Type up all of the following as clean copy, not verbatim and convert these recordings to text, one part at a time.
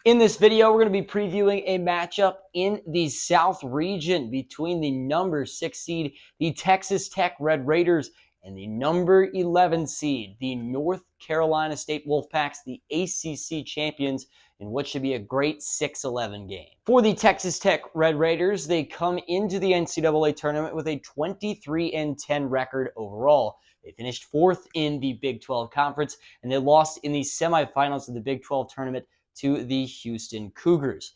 In this video, we're going to be previewing a matchup in the South region between the number 6 seed, the Texas Tech Red Raiders, and the number 11 seed, the North Carolina State Wolfpacks, the ACC champions, in what should be a great 6-11 game. For the Texas Tech Red Raiders, they come into the NCAA tournament with a 23-10 record overall. They finished 4th in the Big 12 Conference, and they lost in the semifinals of the Big 12 tournament to the Houston Cougars.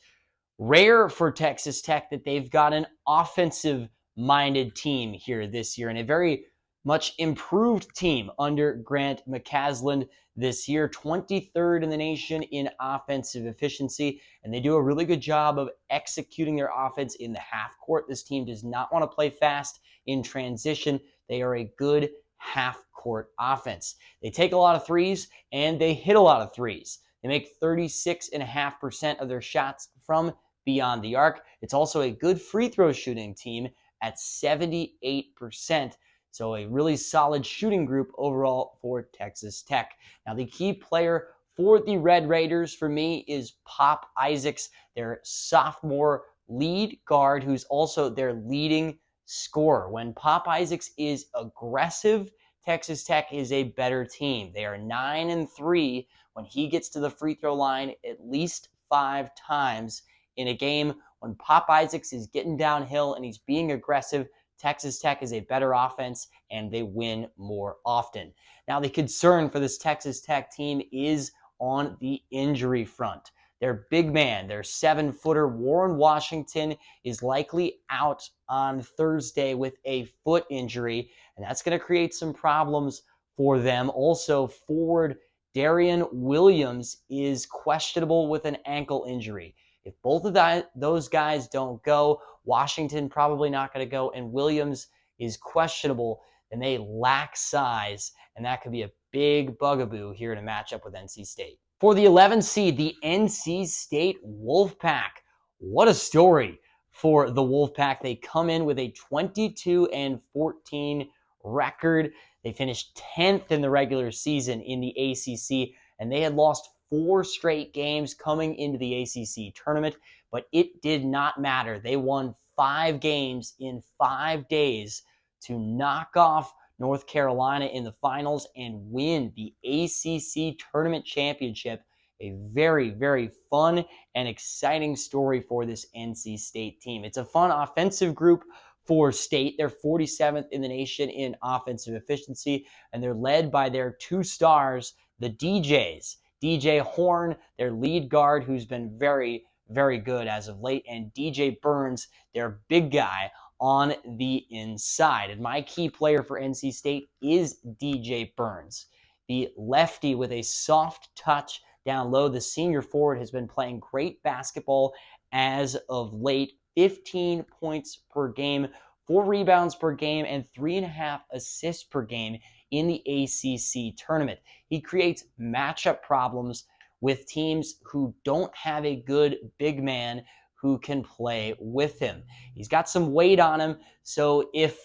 Rare for Texas Tech that they've got an offensive-minded team here this year, and a very much improved team under Grant McCasland this year, 23rd in the nation in offensive efficiency, and they do a really good job of executing their offense in the half court. This team does not want to play fast in transition. They are a good half-court offense. They take a lot of threes, and they hit a lot of threes. They make 36.5% of their shots from beyond the arc. It's also a good free throw shooting team at 78%. So a really solid shooting group overall for Texas Tech. Now the key player for the Red Raiders for me is Pop Isaacs, their sophomore lead guard, who's also their leading scorer. When Pop Isaacs is aggressive, Texas Tech is a better team. They are 9-3 when he gets to the free throw line at least 5 times in a game. When Pop Isaacs is getting downhill and he's being aggressive, Texas Tech is a better offense and they win more often. Now, the concern for this Texas Tech team is on the injury front. Their big man, their 7-footer, Warren Washington, is likely out on Thursday with a foot injury, and that's going to create some problems for them. Also, forward Darian Williams is questionable with an ankle injury. If both of those guys don't go, Washington probably not going to go, and Williams is questionable, then they lack size, and that could be a big bugaboo here in a matchup with NC State. For the 11 seed, the NC State Wolfpack. What a story for the Wolfpack. They come in with a 22-14 record. They finished 10th in the regular season in the ACC, and they had lost 4 straight games coming into the ACC tournament, but it did not matter. They won 5 games in 5 days to knock off North Carolina in the finals and win the ACC tournament championship. A very, very fun and exciting story for this NC State team. It's a fun offensive group for State. They're 47th in the nation in offensive efficiency, and they're led by their 2 stars, the DJs. DJ Horn, their lead guard, who's been very, very good as of late, and DJ Burns, their big guy on the inside. And my key player for NC State is DJ Burns, the lefty with a soft touch down low. The senior forward has been playing great basketball as of late. 15 points per game, 4 rebounds per game, and 3.5 assists per game in the ACC tournament. He creates matchup problems with teams who don't have a good big man who can play with him. He's got some weight on him, so if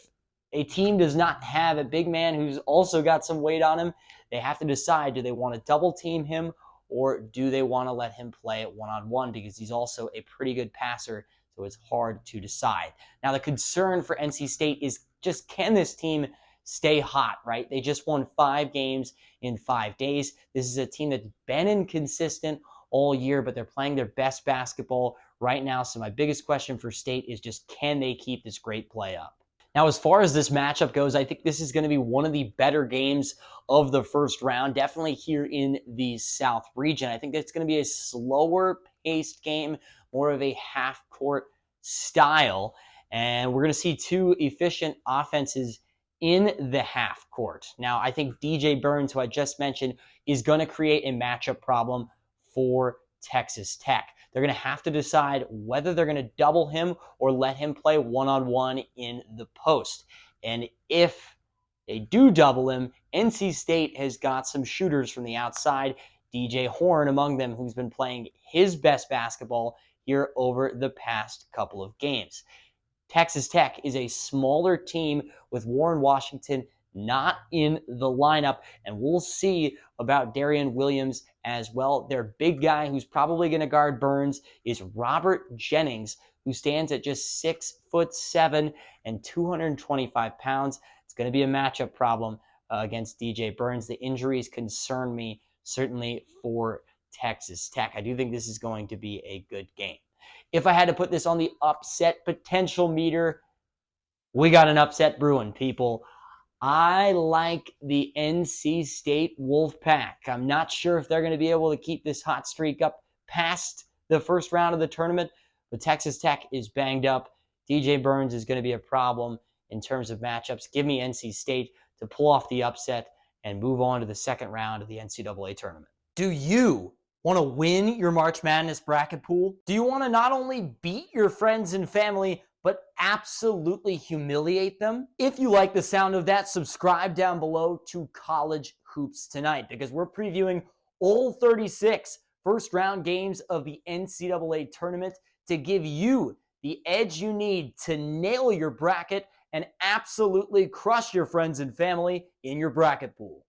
a team does not have a big man who's also got some weight on him, they have to decide, do they want to double team him or do they want to let him play one-on-one, because he's also a pretty good passer, so it's hard to decide. Now, the concern for NC State is just, can this team stay hot, right? They just won 5 games in 5 days. This is a team that's been inconsistent all year, but they're playing their best basketball right now. So my biggest question for State is just, can they keep this great play up? Now, as far as this matchup goes, I think this is going to be one of the better games of the first round, definitely here in the South region. I think it's going to be a slower-paced game, more of a half-court style, and we're going to see 2 efficient offenses in the half court. Now, I think DJ Burns, who I just mentioned, is going to create a matchup problem for Texas Tech. They're going to have to decide whether they're going to double him or let him play one-on-one in the post. And if they do double him, NC State has got some shooters from the outside, DJ Horn among them, who's been playing his best basketball here over the past couple of games. Texas Tech is a smaller team with Warren Washington not in the lineup. And we'll see about Darian Williams as well. Their big guy who's probably going to guard Burns is Robert Jennings, who stands at just 6'7" and 225 pounds. It's going to be a matchup problem against DJ Burns. The injuries concern me, certainly for Texas Tech. I do think this is going to be a good game. If I had to put this on the upset potential meter, we got an upset brewing, people. I like the NC State Wolfpack. I'm not sure if they're going to be able to keep this hot streak up past the first round of the tournament, but Texas Tech is banged up. DJ Burns is going to be a problem in terms of matchups. Give me NC State to pull off the upset and move on to the second round of the NCAA tournament. Do you want to win your March Madness bracket pool? Do you want to not only beat your friends and family, but absolutely humiliate them? If you like the sound of that, subscribe down below to College Hoops Tonight, because we're previewing all 36 first-round games of the NCAA tournament to give you the edge you need to nail your bracket and absolutely crush your friends and family in your bracket pool.